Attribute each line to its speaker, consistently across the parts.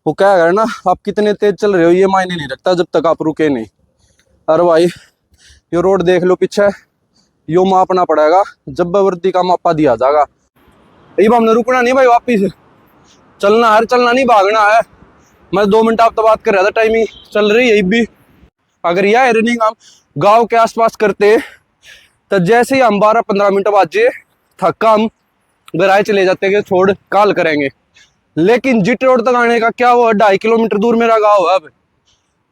Speaker 1: वो क्या है ना, आप कितने तेज चल रहे हो ये मायने नहीं रखता जब तक आप रुके नहीं। अरे भाई ये रोड देख लो पीछे, यो मापना पड़ेगा, जबरदस्ती का मापा दिया जाएगा। ये हमने रुकना नहीं भाई, वापिस चलना है, चलना नहीं भागना है। मैं 2 मिनट आप तो बात कर रहा था, टाइमिंग चल रही है भी। अगर यह रनिंग हम गांव के आसपास करते तो जैसे ही हम 12-15 मिनट बाद जे थका हम घर आए चले जाते कि छोड़ कॉल करेंगे। लेकिन जिट रोड तक आने का क्या, वो 2.5 किलोमीटर दूर मेरा गाँव है।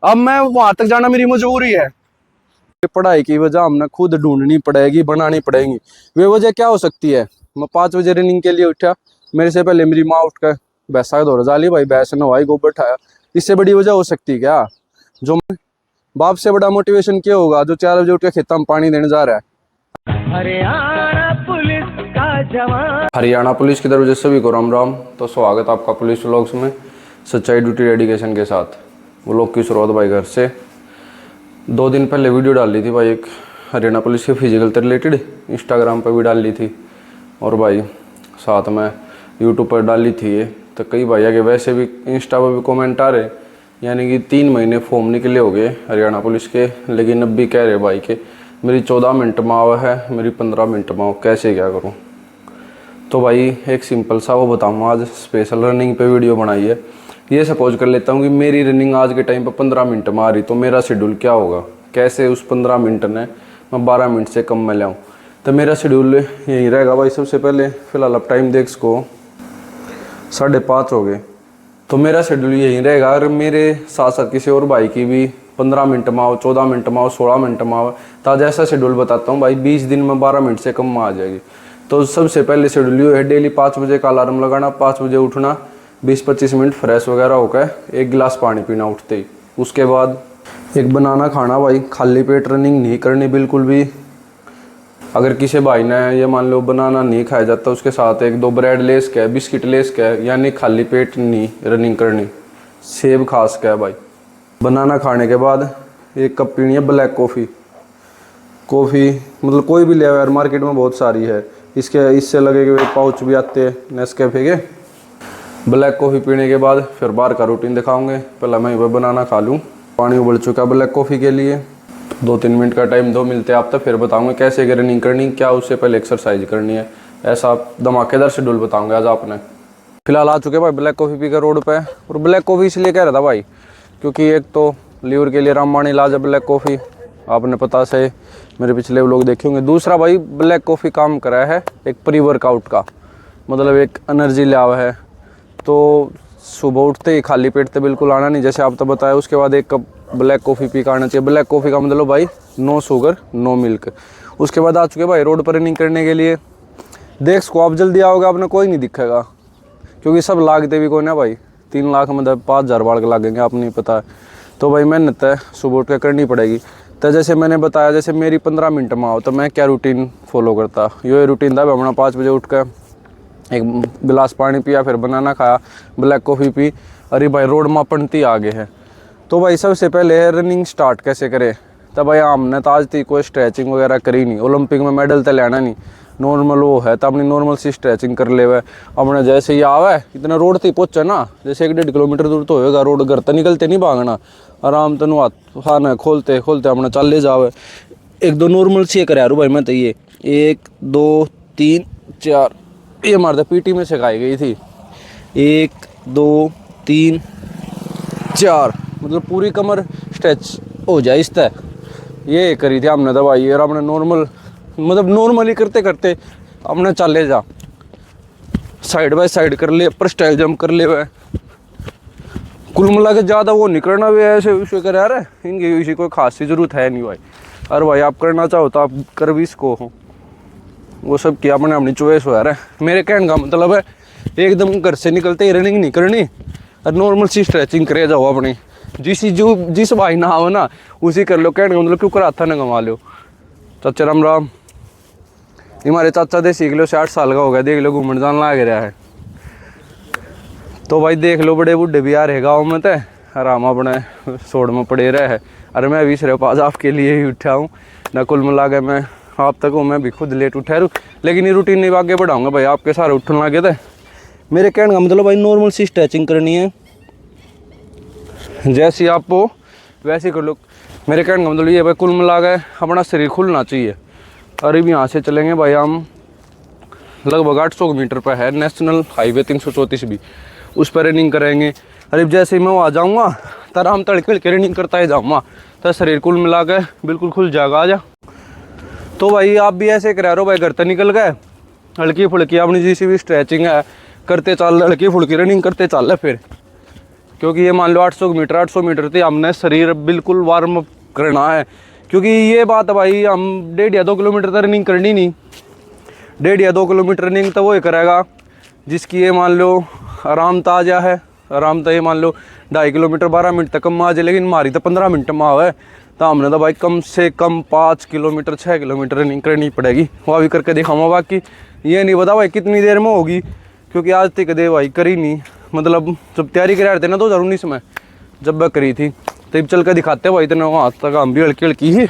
Speaker 1: अब मैं वहां तक जाना मेरी मजबूरी है। पढ़ाई की वजह हमने खुद ढूंढनी पड़ेगी, बनानी पड़ेगी। वे वजह क्या हो सकती है, मैं 5 बजे रनिंग के लिए उठा, मेरे से पहले मेरी माँ उठकर भैंसा दौड़ जाली, भाई भैंस नवाई गोबर उठाया। इससे बड़ी वजह हो सकती है क्या? जो बाप से बड़ा मोटिवेशन क्या होगा जो 4 बजे उठ के खेत में पानी देने जा रहा है। हरियाणा पुलिस की तरफ से सभी को राम राम। तो स्वागत आपका पुलिस व्लॉग्स में, सच्चाई ड्यूटी डेडिकेशन के साथ। व्लॉग की शुरुआत भाई घर से। 2 दिन पहले वीडियो डाल ली थी भाई, एक हरियाणा पुलिस के फिजिकल से रिलेटेड, इंस्टाग्राम पर भी डाल ली थी और भाई साथ में यूट्यूब पर डाल ली थी ये। तो कई भाई आगे वैसे भी इंस्टा पर भी कमेंट आ रहे, यानी कि 3 महीने फॉर्म निकले हो गए हरियाणा पुलिस के, लेकिन अब भी कह रहे भाई के मेरी 14 मिनट माव है, मेरी 15 मिनट माव, कैसे क्या करूं। तो भाई एक सिंपल सा वो बताऊँगा, आज स्पेशल रनिंग पे वीडियो बनाई है। ये सपोज कर लेता हूँ कि मेरी रनिंग आज के टाइम पर 15 मिनट में आ रही, तो मेरा शेड्यूल क्या होगा, कैसे उस 15 मिनट ने मैं 12 मिनट से कम में लाऊँ। तो मेरा शेड्यूल यही रहेगा भाई। सबसे पहले फ़िलहाल अब टाइम देख इसको 5:30 हो गए, तो मेरा शेड्यूल यही रहेगा। अगर मेरे साथ साथ किसी और भाई की भी 15 मिनट में आओ, 14 मिनट में आओ, 16 मिनट में आओ, तो आज ऐसा शेड्यूल बताता हूँ भाई 20 दिन में 12 मिनट से कम में आ जाएगी। तो सबसे पहले शेड्यूल ये है, डेली 5 बजे का अलार्म लगाना, 5 बजे उठना, 20-25 मिनट फ्रेश वगैरह होकर 1 गिलास पानी पीना उठते ही। उसके बाद एक बनाना खाना भाई, खाली पेट रनिंग नहीं करनी बिल्कुल भी। अगर किसी भाई ने ये मान लो बनाना नहीं खाया जाता, उसके साथ 1-2 ब्रेड लेस के, बिस्किट लेस के, यानी खाली पेट नहीं रनिंग करनी। सेब खास के भाई। बनाना खाने के बाद 1 कप पीनी है ब्लैक कॉफ़ी। कॉफ़ी मतलब कोई भी ले आओ यार, मार्केट में बहुत सारी है। इससे लगे कि पाउच भी आते हैं नेस्कैफे के। ब्लैक कॉफ़ी पीने के बाद फिर बाहर का रूटीन दिखाऊंगे। पहले मैं वह बनाना खा लूँ। पानी उबल चुका ब्लैक कॉफ़ी के लिए, 2-3 मिनट का टाइम दो, मिलते हैं आप तक। फिर बताऊंगा कैसे रनिंग करनी, क्या उससे पहले एक्सरसाइज करनी है। ऐसा धमाकेदार शेड्यूल बताऊंगा आज आपने। फिलहाल आ चुके भाई ब्लैक कॉफ़ी पी कर रोड पे। और ब्लैक कॉफ़ी इसलिए कह रहा था भाई क्योंकि एक तो लीवर के लिए रामबाण इलाज है ब्लैक कॉफ़ी, आपने पता से मेरे पिछले व्लॉग देखे होंगे। दूसरा भाई ब्लैक कॉफ़ी काम करा है एक प्री वर्कआउट का, मतलब एक एनर्जी लाव है। तो सुबह उठते ही खाली पेट तो बिल्कुल आना नहीं, जैसे आप तो बताया। उसके बाद 1 कप ब्लैक कॉफ़ी पी कर आना चाहिए। ब्लैक कॉफ़ी का मतलब भाई नो शुगर नो मिल्क। उसके बाद आ चुके भाई रोड पर रनिंग करने के लिए। देख को आप जल्दी आओगे, आपने कोई नहीं दिखेगा क्योंकि सब लागते भी कोई ना भाई। 3 लाख मतलब 5,000 बाढ़ के लागेंगे, आप नहीं पता है। तो भाई मेहनत है सुबह उठ कर करनी पड़ेगी। तो जैसे मैंने बताया, जैसे मेरी 15 मिनट में आओ तो मैं क्या रूटीन फॉलो करता, ये रूटीन था अपना। 5 बजे उठ कर 1 गिलास पानी पिया, फिर बनाना खाया, ब्लैक कॉफ़ी पी। अरे भाई रोड में अपनती आगे है। तो भाई सबसे पहले रनिंग स्टार्ट कैसे करें। तब भाई हमने तो आज तक कोई स्ट्रेचिंग वगैरह करी नहीं। ओलंपिक में मेडल तो लेना नहीं, नॉर्मल वो है तो अपनी नॉर्मल सी स्ट्रेचिंग कर ले। अपने जैसे ही आवे इतना रोड तक पहुँचा ना, जैसे 1-1.5 किलोमीटर दूर तो होएगा रोड, घर तो निकलते नहीं भागना, आराम तनु हाथ खाना खोलते खोलते अपना चल ले जावे। 1-2 नॉर्मल सी कर यार भाई मैं तो ये 1 2 3 4 ये मारते पीटी में सिखाई गई थी। 1 2 3 4 मतलब पूरी कमर स्ट्रेच हो जाए इस तरह, ये करी थी हमने दवाई। और अपने नॉर्मल मतलब नॉर्मली करते करते अपने चले जा, साइड बाय साइड कर ले, अपर स्टाइल जंप कर ले। वह कुल मिला के ज़्यादा वो नहीं करना भी ऐसे विषय कर यार, इनकी इसी कोई खास सी जरूरत है नहीं भाई। अरे भाई आप करना चाहो तो आप कर भी इसको हो, वो सब की अपने अपनी चॉइस हो यार। मेरे कहने का मतलब है एकदम घर से निकलते ही रनिंग नहीं करनी और नॉर्मल सी स्ट्रेचिंग करे जाओ अपनी। जिस भाई ना हो ना उसी कर लो। कहने का मतलब क्यों कराता ना कमा लो। चाचा राम राम। हमारे चाचा दे सीख लो, 60 साल का हो गया, देख लो घूमने जान लग रहा है। तो भाई देख लो बड़े बूढ़े भी आ रहे गाँव में तो आराम अपने सोड़ में पड़े रहे है। अरे मैं भी सिर्फ आज आपके लिए ही उठा हूँ ना, कुल मिला के मैं आप तक हूँ, मैं भी खुद लेट उठा। लेकिन ये रूटीन नहीं आगे बढ़ाऊँगा भाई, आपके सारे उठने लगे थे। मेरे कहने का मतलब भाई नॉर्मल सी स्ट्रेचिंग करनी है, जैसे आपको वैसे ही कर लो। मेरे कहने का मतलब ये भाई कुल मिला के अपना शरीर खुलना चाहिए। और अब यहाँ से चलेंगे भाई हम लगभग 800 मीटर पर है नेशनल हाईवे 334 भी, उस पर रनिंग करेंगे। अरे जैसे ही मैं वहाँ जाऊँगा तर हम तड़के के रनिंग करता ही जाऊँगा, तो शरीर कुल मिला के बिल्कुल खुल जाएगा। आजा तो भाई आप भी ऐसे करा रहे हो भाई, घर से निकल गए हल्की फुल्की अपनी जैसी भी स्ट्रेचिंग है करते चल, हल्की फुल्की रनिंग करते चल फिर, क्योंकि ये मान लो 800 मीटर थे, हमने शरीर बिल्कुल वार्म अप करना है। क्योंकि ये बात है भाई, हम 1.5 या 2 किलोमीटर तक रनिंग करनी नहीं, 1.5 या 2 किलोमीटर रनिंग तो वो ही करेगा जिसकी ये मान लो आराम ताजा है। आराम तो ये मान लो 2.5 किलोमीटर 12 मिनट तक कम आ जाए, लेकिन हमारी तो 15 मिनट में आवे, तो हमने तो भाई कम से कम 5 किलोमीटर 6 किलोमीटर रनिंग करनी पड़ेगी। वह भी करके दिखाऊंगा, बाकी ये नहीं पता भाई कितनी देर में होगी, क्योंकि आज तक दे भाई करी नहीं। मतलब जब तैयारी करा रहे थे ना 2019 में जब वह करी थी, तब चल कर दिखाते भाई, इतना वहाँ तक हम भी हल्की हल्की ही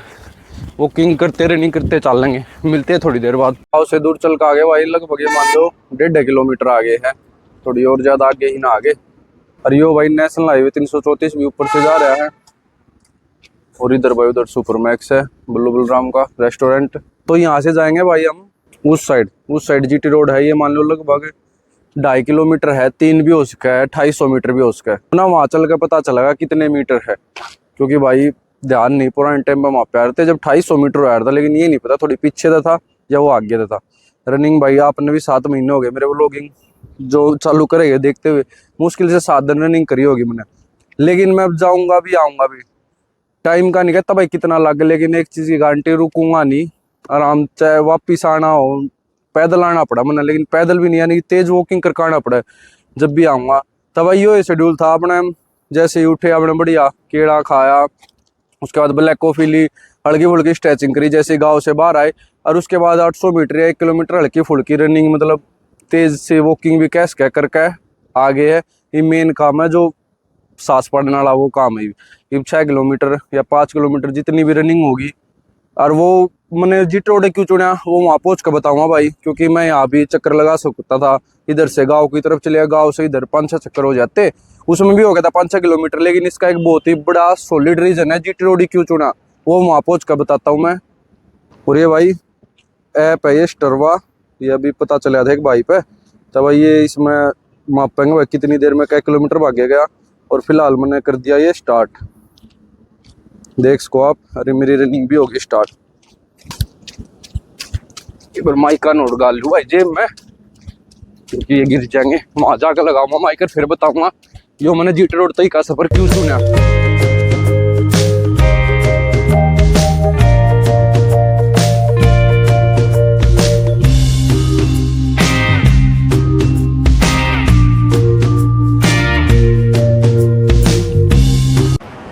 Speaker 1: वॉकिंग करते रनिंग करते चल लेंगे। मिलते हैं थोड़ी देर बाद। गाँव से दूर चल कर आगे भाई, लगभग ये मान लो 1.5 किलोमीटर आगे है, थोड़ी और ज़्यादा आगे ही ना आगे। और यो भाई नेशनल हाईवे 334 भी ऊपर से जा रहा है, और इधर भाई उधर सुपर मैक्स है, बुल्लू बलराम का रेस्टोरेंट। तो यहाँ से जाएंगे भाई हम उस साइड जीटी रोड है, ये मान लो लगभग 2.5 किलोमीटर है, 3 भी हो सका है, 250 मीटर भी हो सका है ना। वहाँ चल कर पता चलेगा कितने मीटर है, क्योंकि भाई ध्यान नहीं, पुराने टाइम में वहाँ पे आ रहे थे जब 250 मीटर आ रहा था, लेकिन ये नहीं पता थोड़ी पीछे था या वो आगे था। रनिंग भाई आपने भी 7 महीने हो गए मेरे व्लॉगिंग जो चालू करेंगे देखते हुए, मुश्किल से 7 दिन रनिंग करी होगी मैंने। लेकिन मैं जाऊँगा भी आऊँगा भी, टाइम का नहीं कहता भाई कितना लगे, लेकिन एक चीज़ की गारंटी, रुकूंगा नहीं, आराम चाहे वापिस आना हो पैदल आना पड़ा मैंने, लेकिन पैदल भी नहीं, यानी तेज वॉकिंग करके आना पड़ा जब भी आऊँगा। तब भाई यो शेड्यूल था अपने, जैसे ही उठे अपने बढ़िया केड़ा खाया, उसके बाद ब्लैक कॉफ़ी ली, हल्की फुल्की स्ट्रेचिंग करी जैसे गाँव से बाहर आए, और उसके बाद 800 मीटर या 1 किलोमीटर हल्की फुल्की रनिंग, मतलब तेज से वॉकिंग भी कैस कह करके आगे है। ये मेन काम है जो सांस पड़ने वाला वो काम है। ये 6 किलोमीटर या 5 किलोमीटर जितनी भी रनिंग होगी, और वो मैंने जीटी रोड क्यों चुना वो वहाँ पहुँच कर बताऊँगा भाई, क्योंकि मैं यहाँ भी चक्कर लगा सकता था, इधर से गाँव की तरफ चले गया, गाँव से इधर 5-6 चक्कर हो जाते, उसमें भी हो गया था 5-6 किलोमीटर। लेकिन इसका एक बहुत ही बड़ा सॉलिड रीजन है जीटी रोड क्यों चुना, वो वहाँ पहुँच कर बताता हूँ मैं। और ये भाई ऐप है ये स्टरवा, ये अभी पता चला था एक भाई पे, तब भाई ये इसमें मापेंगे भाई कितनी देर में क्या किलोमीटर भागे गया। और फिलहाल मैंने कर दिया ये स्टार्ट, देख सको आप। अरे मेरी रनिंग भी होगी स्टार्ट। एक बार माइक का नोट डाल लूँ भाई जेब में, क्योंकि ये गिर जाएंगे। वहाँ जाकर लगाऊंगा माइक, फिर बताऊंगा जो मैंने जीटी रोड तक का सफर क्यों चुना।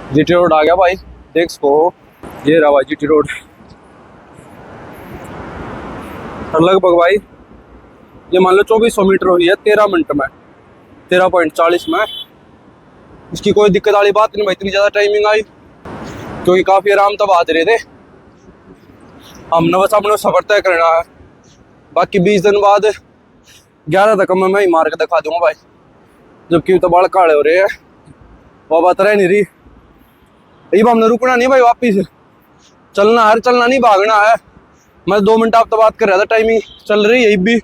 Speaker 1: जीटी रोड आ गया भाई, देख सको ये रहा भाई जीटी रोड। और लगभग भाई ये मान लो 2400 मीटर हुई है 13 मिनट में, 13.40 में। इसकी कोई दिक्कत वाली बात नहीं भाई, इतनी ज़्यादा टाइमिंग आई क्योंकि काफ़ी आराम तब आ रहे थे। हमने बस अपने सफर तय करना है, बाकी 20 दिन बाद 11 तक मैं ही मार के दिखा दूंगा भाई, जबकि तो बाल काले हो रहे हैं, वो बात रह नहीं रही। ये हमने रुकना नहीं भाई, वापिस चलना है, चलना नहीं भागना है। मैं 2 मिनट आप तो बात कर रहा था, टाइमिंग चल रही है भी,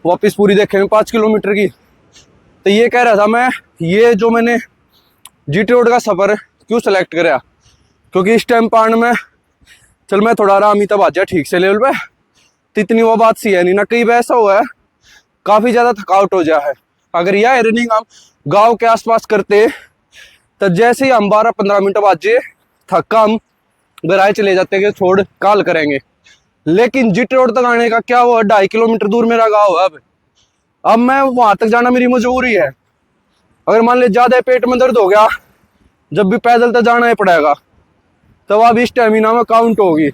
Speaker 1: वापिस पूरी देखेंगे 5 किलोमीटर की। तो ये कह रहा था मैं, ये जो मैंने जीटी रोड का सफ़र क्यों सेलेक्ट कराया, क्योंकि इस टाइम पान में चल मैं थोड़ा आराम ही तब आ जाए ठीक से लेवल पे, तो इतनी वो बात सी है नहीं ना। कई बार ऐसा हुआ है काफ़ी ज़्यादा थकावट हो जाए है। अगर यह रनिंग हम गाँव के आसपास करते तो जैसे ही हम 12-15 मिनट बाद जे थका हम घर आए चले जाते कि छोड़ कॉल करेंगे। लेकिन जीटी रोड तक आने का क्या वो 2.5 किलोमीटर दूर मेरा गाँव है। अब मैं वहाँ तक जाना मेरी मजबूरी है। अगर मान ली ज़्यादा पेट में दर्द हो गया, जब भी पैदल तो जाना ही पड़ेगा, तब अब इस स्टेमिना में काउंट होगी।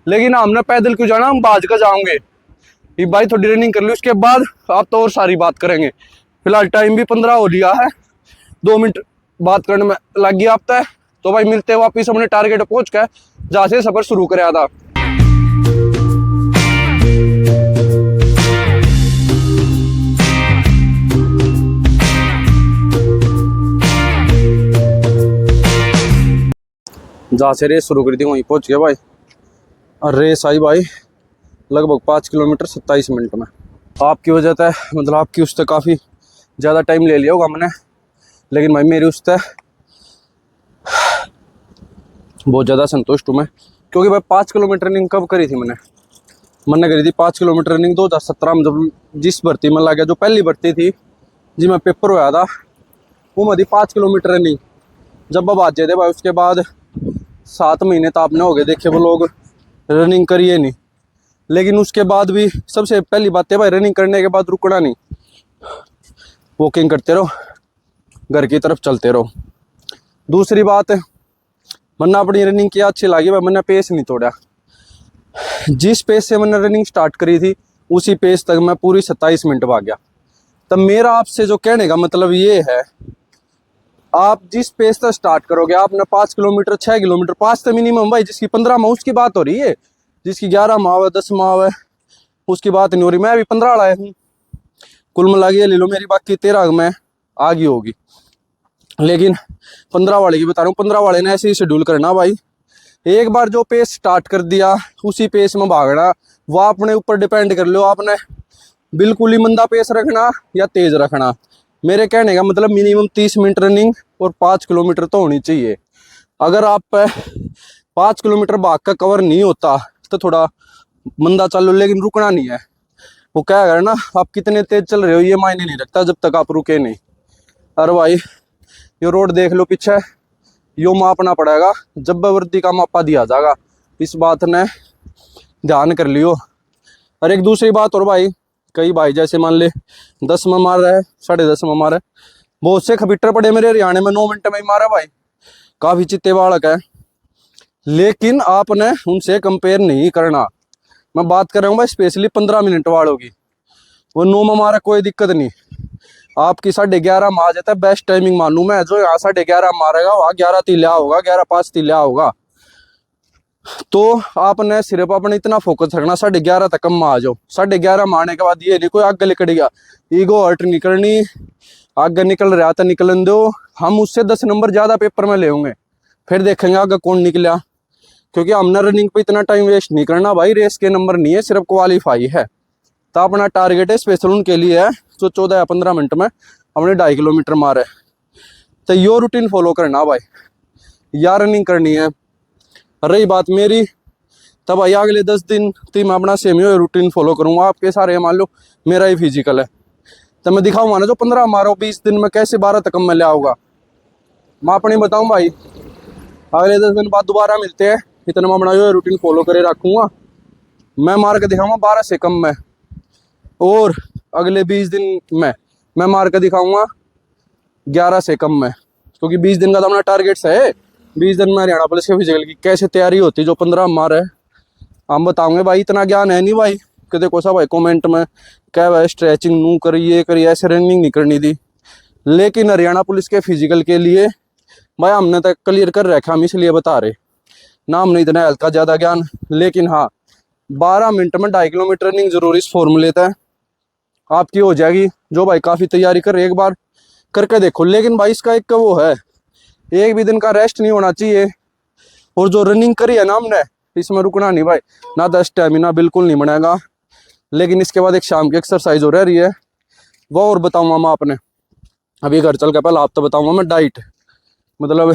Speaker 1: लेकिन हमने पैदल क्यों जाना, हम भाज कर जाओगे। ये भाई थोड़ी रनिंग कर ली, उसके बाद आप तो और सारी बात करेंगे। फिलहाल टाइम भी 15 हो लिया है, 2 मिनट बात करने में लग गया आप तय। तो भाई मिलते हैं वापिस अपने टारगेट पहुंच कर, जहाँ से सफर शुरू कराया था। जहाँ से रेस शुरू करी थी वहीं पहुँच गए भाई। और रेस आई भाई लगभग 5 किलोमीटर 27 मिनट में। आपकी वजह से मतलब आपकी उससे काफ़ी ज़्यादा टाइम ले लिया होगा मैंने, लेकिन भाई मेरी उससे बहुत ज़्यादा संतुष्ट हूँ मैं, क्योंकि भाई 5 किलोमीटर रनिंग कब करी थी मैंने करी थी 5 किलोमीटर रनिंग 2017 में, जब जिस भर्ती में लग गया, जो पहली भर्ती थी जी मैं पेपर हुआ था, वो मधी 5 किलोमीटर रनिंग जब अब आजे थे भाई। उसके बाद 7 महीने तो आपने हो गए देखे वो लोग रनिंग करिए नहीं, लेकिन उसके बाद भी सबसे पहली बात है भाई रनिंग करने के बाद रुकना नहीं, वॉकिंग करते रहो, घर की तरफ चलते रहो। दूसरी बात मैंने अपनी रनिंग की अच्छी लगी भाई, मैंने पेस नहीं तोड़ा। जिस पेस से मैंने रनिंग स्टार्ट करी थी उसी पेस तक मैं पूरी 27 मिनट भाग गया। तब मेरा आपसे जो कहने का मतलब ये है, आप जिस पेस से स्टार्ट करोगे, आपने 5 किलोमीटर 6 किलोमीटर 5 तो मिनिमम भाई, जिसकी 15 माह उसकी बात हो रही है, जिसकी 11 माह है 10 माह है उसकी बात नहीं हो रही। मैं अभी 15 लाया हूँ, कुल मिला के ले लो मेरी बाकी 13 में आ गई होगी, लेकिन 15 वाले की बता रहा हूँ। 15 वाले ने ऐसे ही शेड्यूल करना भाई, एक बार जो पेस स्टार्ट कर दिया उसी पेस में भागना, वो अपने ऊपर डिपेंड कर लो, आपने बिल्कुल ही मंदा पेस रखना या तेज रखना। मेरे कहने का मतलब मिनिमम 30 मिनट रनिंग और 5 किलोमीटर तो होनी चाहिए। अगर आप 5 किलोमीटर भाग का कवर नहीं होता तो थोड़ा मंदा चल लो, लेकिन रुकना नहीं है। वो क्या है ना, आप कितने तेज चल रहे हो ये मायने नहीं रखता जब तक आप रुके नहीं। अरे भाई ये रोड देख लो पीछे, यो मापना पड़ेगा, जबरदस्ती का मापा दिया जाएगा, इस बात ने ध्यान कर लियो। और एक दूसरी बात और भाई, कई भाई जैसे मान ले 10 में मार रहा है, 10.5 में मार रहा है, बहुत से खबिटर पड़े मेरे हरियाणा में 9 मिनट में ही मारा भाई, काफ़ी चित्ते बालक है, लेकिन आपने उनसे कंपेयर नहीं करना। मैं बात कर रहा हूँ भाई स्पेशली 15 मिनट वालों की, वो 9 में मारा कोई दिक्कत नहीं, आपकी 11:30 में आ जाता है, बेस्ट टाइमिंग मानूं मैं। जो यहाँ 11:30 मारेगा वहाँ 11 तिल्या होगा, 11:05 तिल्या होगा। तो आपने सिर्फ अपने इतना फोकस रखना 11:30 तक में आ जाओ। 11:30 में आने के बाद ये नहीं कोई आगे निकल गया, ईगो हर्ट नहीं करनी, आगे निकल रहा था निकलन दो, हम उससे 10 नंबर ज़्यादा पेपर में ले होंगे, फिर देखेंगे आगे कौन निकला। क्योंकि हमने रनिंग पे इतना टाइम वेस्ट नहीं करना भाई, रेस के नंबर नहीं है, सिर्फ क्वालिफाई है। तो अपना टारगेट है स्पेशल उनके लिए है जो 14 या 15 मिनट में हमने 2.5 किलोमीटर मारे। तो यो रूटीन फॉलो करना भाई, या रनिंग करनी है। रही बात मेरी, तब भाई अगले 10 दिन तो मैं अपना सेम ही रूटीन फॉलो करूँगा। आपके सारे मान लो मेरा ही फिजिकल है, तो मैं दिखाऊंगा ना जो 15 मारो 20 दिन में कैसे 12 तक मैं ले आऊँगा, मैं अपनी बताऊँ भाई। अगले 10 दिन बाद दोबारा मिलते हैं, इतना मैं अपना जो रूटीन फॉलो करे रखूँगा, मैं मार के दिखाऊँगा 12 से कम में, और अगले 20 दिन में मैं मार के दिखाऊँगा 11 से कम में, क्योंकि 20 दिन का तो अपना टारगेट है। 20 दिन में हरियाणा पुलिस के फिजिकल की कैसे तैयारी होती जो 15 मार है हम बताओगे भाई। इतना ज्ञान है नहीं भाई कि देखो सब भाई कमेंट में क्या भाई स्ट्रेचिंग नू करिए करिए, ऐसे रनिंग नहीं करनी थी, लेकिन हरियाणा पुलिस के फिजिकल के लिए भाई हमने तक क्लियर कर रखा, हम इसलिए बता रहे ना, हमने इतना हल्का ज़्यादा ज्ञान। लेकिन हाँ 12 मिनट में 2.5 किलोमीटर रनिंग जरूरी इस फॉर्मूले था आपकी हो जाएगी। जो भाई काफ़ी तैयारी कर एक बार करके देखो, लेकिन भाई इसका एक वो है, एक भी दिन का रेस्ट नहीं होना चाहिए। और जो रनिंग करी है ना हमने, इसमें रुकना नहीं भाई, ना तो स्टेमिना बिल्कुल नहीं बनेगा। लेकिन इसके बाद एक शाम की एक्सरसाइज हो रही है, वो और बताऊंगा मैं आपने अभी घर चल के, पहले आप तो बताऊंगा मैं डाइट, मतलब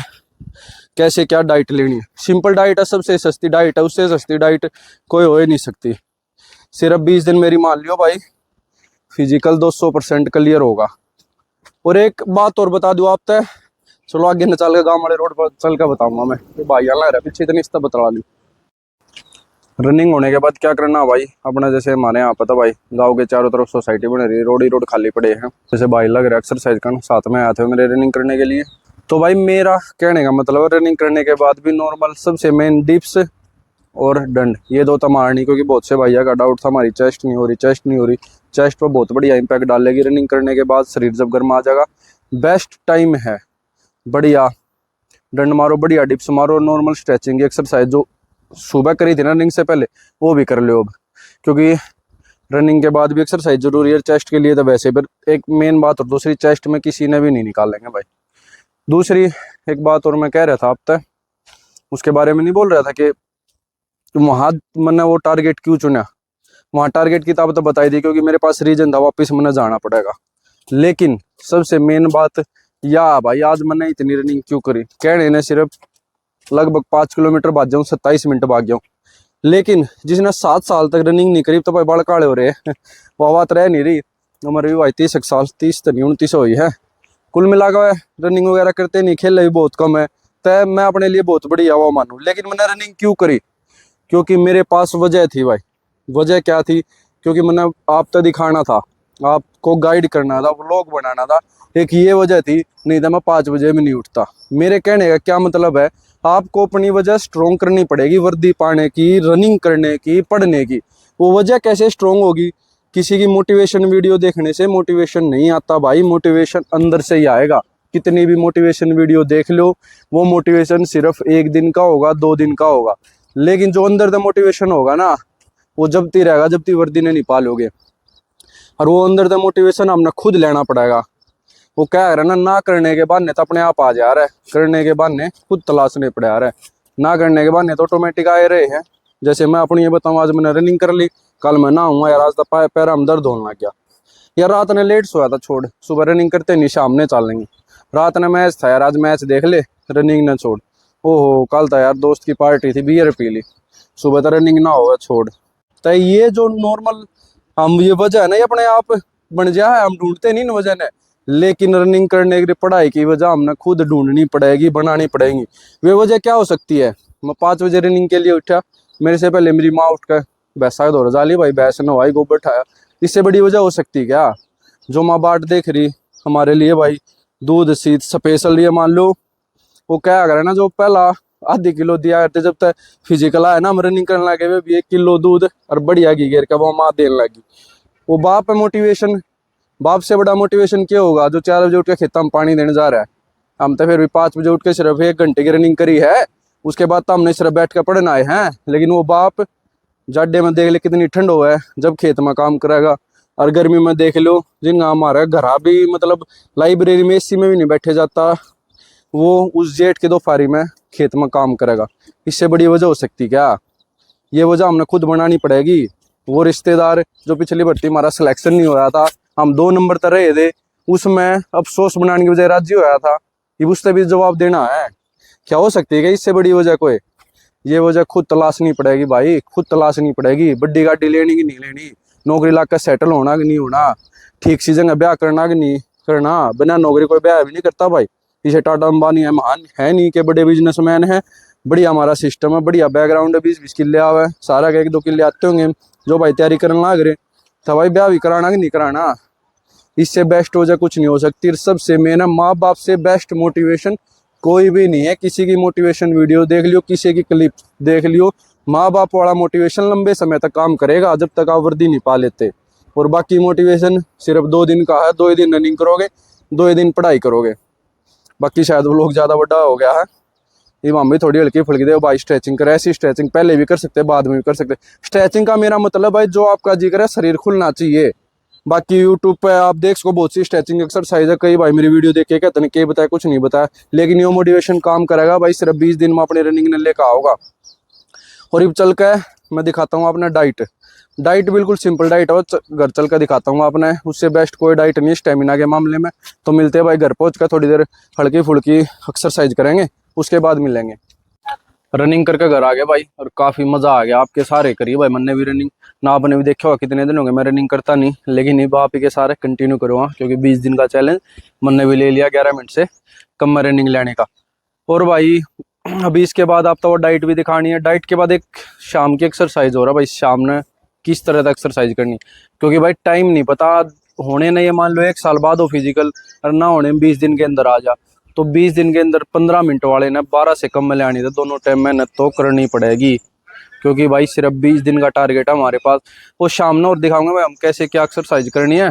Speaker 1: कैसे क्या डाइट लेनी है। सिंपल डाइट है, सबसे सस्ती डाइट है, उससे सस्ती डाइट कोई हो ही नहीं सकती। सिर्फ 20 दिन मेरी मान लियो भाई, फिजिकल 200% क्लियर होगा। और एक बात और बता दूँ आप तय, चलो आगे न चल के गाँव वाले रोड पर चल के बताऊंगा मैं, तो भाई लग रहा है पीछे इतनी इस्ता बता ली। रनिंग होने के बाद क्या करना भाई, अपना जैसे हमारे यहाँ पता भाई गांव के चारों तरफ सोसाइटी बन रही है, रोड ही रोड खाली पड़े हैं, जैसे भाई लग रहा है एक्सरसाइज करना, साथ में आए थे मेरे रनिंग करने के लिए। तो भाई मेरा कहने का मतलब रनिंग करने के बाद भी नॉर्मल सबसे मेन डिप्स और डंड, ये दो तो मारनी, क्योंकि बहुत से भैया का डाउट था हमारी चेस्ट नहीं हो रही, चेस्ट नहीं हो रही। चेस्ट पर बहुत बढ़िया इंपैक्ट डालेगी रनिंग करने के बाद, शरीर जब गर्म आ जाएगा। बेस्ट टाइम है, बढ़िया डंड मारो, बढ़िया डिप्स मारो, नॉर्मल स्ट्रेचिंग की एक्सरसाइज जो सुबह करी थी ना रनिंग से पहले वो भी कर लो अब, क्योंकि रनिंग के बाद भी एक्सरसाइज जरूरी है चेस्ट के लिए। तो वैसे पर एक मेन बात और दूसरी, चेस्ट में किसी ने भी नहीं निकालेंगे भाई। दूसरी एक बात और मैं कह रहा था आप तक उसके बारे में नहीं बोल रहा था कि वहाँ मैंने वो टारगेट क्यों चुना। वहाँ टारगेट की तो बताई दी क्योंकि मेरे पास रीजन था, वापस मैंने जाना पड़ेगा। लेकिन सबसे मेन बात या भाई आज मैंने इतनी रनिंग क्यों करी, कहने ने सिर्फ लगभग 5 किलोमीटर भाग जाऊँ, 27 मिनट भाग जाऊँ। लेकिन जिसने 7 साल तक रनिंग नहीं करी तो भाई बाल काले हो रहे हैं वो बात रह नहीं रही। उम्र भी भाई 30 साल, 30 तो नहीं 29 हुई है। कुल मिला कर रनिंग वगैरह करते नहीं, खेल भी बहुत कम है, तो मैं अपने लिए बहुत बढ़िया वो मानूँ। लेकिन मैंने रनिंग क्यों करी, क्योंकि मेरे पास वजह थी भाई। वजह क्या थी, क्योंकि मैंने आप तो दिखाना था, आपको गाइड करना था, व्लॉग बनाना था, एक ये वजह थी। नहीं तो मैं 5 बजे में नहीं उठता। मेरे कहने का क्या मतलब है, आपको अपनी वजह स्ट्रोंग करनी पड़ेगी, वर्दी पाने की, रनिंग करने की, पढ़ने की। वो वजह कैसे स्ट्रोंग होगी, किसी की मोटिवेशन वीडियो देखने से मोटिवेशन नहीं आता भाई, मोटिवेशन अंदर से ही आएगा। कितनी भी मोटिवेशन वीडियो देख लो, वो मोटिवेशन सिर्फ 1 दिन का होगा, 2 दिन का होगा। लेकिन जो अंदर द मोटिवेशन होगा ना, वो जबती रहेगा, जबती वर्दी ने नहीं पालोगे। और वो अंदर द मोटिवेशन हमने खुद लेना पड़ेगा। वो क्या है ना करने के बहाने तो अपने आप आ जा रहा है, करने के बहाने खुद तलाशने पड़े आ रहा है। ना करने के बहाने तो ऑटोमेटिक आए रहे हैं। जैसे मैं अपनी ये बताऊँ, आज मैंने रनिंग कर ली, कल मैं नहाऊंगा यार, आज तो पैर में दर्द होने लग गया यार। रात ने लेट सोया था, छोड़, सुबह रनिंग करते नहीं, शाम ने चलेंगे। रात ने मैच था यार, आज मैच देख ले, रनिंग न छोड़। ओहो कल था यार, दोस्त की पार्टी थी, बियर पी ली, सुबह तो रनिंग ना होगा, छोड़। तो ये जो नॉर्मल हम ये वजह है ना, ये अपने आप बन जाए, हम ढूंढते नहीं इन वजह ने। लेकिन रनिंग करने की पढ़ाई की वजह हमने खुद ढूंढनी पड़ेगी, बनानी पड़ेगी। वे वजह क्या हो सकती है, मैं 5 बजे रनिंग के लिए उठा, मेरे से पहले मेरी माँ उठ कर भैंसा का दौरा डाली, भाई भैंस नहवाई, गोबर उठाया। इससे बड़ी वजह हो सकती है क्या, जो माँ बाट देख रही हमारे लिए भाई, दूध सीध स्पेशल ये मान लो। वो क्या करे ना, जो पहला आधी किलो दिया करते जब तक फिजिकल आया ना, हम रनिंग करने लगे, वे भी 1 किलो दूध और बढ़िया घी घेर का वो माँ देने लगी। वो बाप है मोटिवेशन। बाप से बड़ा मोटिवेशन क्या होगा, जो 4 बजे उठ के खेत में पानी देने जा रहा है। हम तो फिर भी 5 बजे उठ के सिर्फ 1 घंटे की रनिंग करी है, उसके बाद तो हमने सिर्फ बैठ कर पढ़ना आए हैं। लेकिन वो बाप जाडे में देख ले कितनी ठंड हो है जब खेत में काम करेगा, और गर्मी में देख लो जिनका हमारा घर भी मतलब लाइब्रेरी में एसी में भी नहीं बैठे जाता, वो उस जेठ के दोपहरी में खेत में काम करेगा। इससे बड़ी वजह हो सकती क्या, ये वजह हमने खुद बनानी पड़ेगी। वो रिश्तेदार जो पिछली भर्ती हमारा सिलेक्शन नहीं हो रहा था, हम 2 नंबर तक रहे थे, उसमें अफसोस बनाने की बजाय राजी होया था, ये उससे भी जवाब देना है। क्या हो सकती है क्या इससे बड़ी वजह कोई, ये वजह खुद तलाशनी पड़ेगी भाई, खुद तलाशनी पड़ेगी। बड़ी गाड़ी लेनी कि नहीं लेनी, नौकरी लाकर सेटल होना कि नहीं होना, ठीक सी जगह ब्याह करना कि नहीं करना। बिना नौकरी कोई ब्याह भी नहीं करता भाई। पीछे टाटा अंबानी है, महान है नहीं के बड़े बिजनेसमैन है, बढ़िया हमारा सिस्टम है, बढ़िया बैकग्राउंड है, 20-20 किले आवे, सारा के 1-2 किले आते होंगे, जो भाई तैयारी करने लग रहे तो भाई ब्याह भी कराना कि नहीं कराना। इससे बेस्ट वजह कुछ नहीं हो सकती। सबसे मेन है माँ बाप से बेस्ट मोटिवेशन कोई भी नहीं है। किसी की मोटिवेशन वीडियो देख लियो, किसी की क्लिप देख लियो, माँ बाप वाला मोटिवेशन लंबे समय तक काम करेगा जब तक आप वर्दी नहीं पा लेते। और बाकी मोटिवेशन सिर्फ 2 दिन का है, 2 ही दिन रनिंग करोगे, 2 ही दिन पढ़ाई करोगे। बाकी शायद वो लोग ज़्यादा बड़ा हो गया है, ये हम भी थोड़ी हल्की फुल्की दे भाई, स्ट्रेचिंग करे, ऐसी स्ट्रेचिंग पहले भी कर सकते, बाद में भी कर सकते। स्ट्रेचिंग का मेरा मतलब भाई जो आपका जी करे, शरीर खुलना चाहिए। बाकी यूट्यूब पे आप देख सको बहुत सी स्ट्रेचिंग एक्सरसाइज है, कई भाई मेरी वीडियो देख के कहते हैं क्या बताया, कुछ नहीं बताया। लेकिन ये मोटिवेशन काम करेगा भाई, सिर्फ 20 दिन में अपने रनिंग ने लेकर आओगा। और अब चल के मैं दिखाता हूँ अपना डाइट। डाइट बिल्कुल सिंपल डाइट हो, घर चल कर दिखाता हूँ आपने, उससे बेस्ट कोई डाइट नहीं स्टेमिना के मामले में। तो मिलते हैं भाई घर पहुँच कर, थोड़ी देर हल्की फुल्की एक्सरसाइज करेंगे, उसके बाद मिलेंगे। रनिंग करके घर आ गया भाई, और काफ़ी मज़ा आ गया। आपके सारे करिए भाई, मैंने भी रनिंग ना, आपने भी देखा होगा कितने दिन हो गए मैं रनिंग करता नहीं, लेकिन ये आप ही के सारे कंटिन्यू करूँगा क्योंकि 20 दिन का चैलेंज मैंने भी ले लिया 11 मिनट से कम में रनिंग लेने का। और भाई अभी इसके बाद आप तो डाइट भी दिखानी है। डाइट के बाद एक शाम की एक्सरसाइज हो रहा है भाई, शाम में किस तरह तक एक्सरसाइज करनी, क्योंकि भाई टाइम नहीं पता, होने नहीं, ये मान लो 1 साल बाद हो फिजिकल, और ना होने 20 दिन के अंदर आ जा। तो 20 दिन के अंदर 15 मिनट वाले ने 12 से कम में ले आनी, तो दोनों टाइम मेहनत तो करनी पड़ेगी, क्योंकि भाई सिर्फ 20 दिन का टारगेट है हमारे पास। वो सामने और दिखाऊंगा मैं हम कैसे क्या एक्सरसाइज करनी है।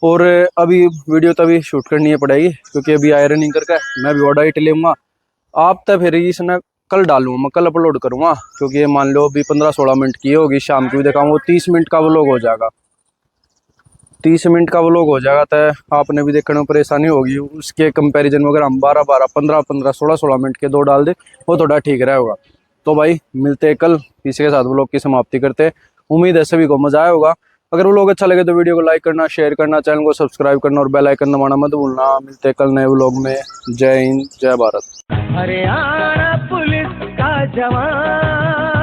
Speaker 1: और अभी वीडियो तो अभी शूट करनी है पड़ेगी, क्योंकि अभी आए रनिंग करके मैं भी वो डाइट लूँगा। आप तो फिर इसने कल डालूंगा, मैं कल अपलोड करूँगा, क्योंकि ये मान लो अभी 15-16 मिनट की होगी, शाम की भी दिखाऊंगा, 30 मिनट का व्लॉग हो जाएगा। 30 मिनट का व्लॉग हो जाएगा, तो आपने भी देखने में परेशानी होगी। उसके कंपैरिजन में अगर हम 12-12, 15-15, 16-16 मिनट के 2 डाल दे, वो थोड़ा ठीक रहेगा। तो भाई मिलते हैं कल, इसी के साथ व्लॉग की समाप्ति करते हैं। उम्मीद है सभी को मजा आया होगा। अगर व्लॉग अच्छा लगे तो वीडियो को लाइक करना, शेयर करना, चैनल को सब्सक्राइब करना और बेल आइकन दबाना मत भूलना। मिलते हैं कल नए व्लॉग में। जय हिंद, जय भारत।
Speaker 2: हरियाणा पुलिस का जवान।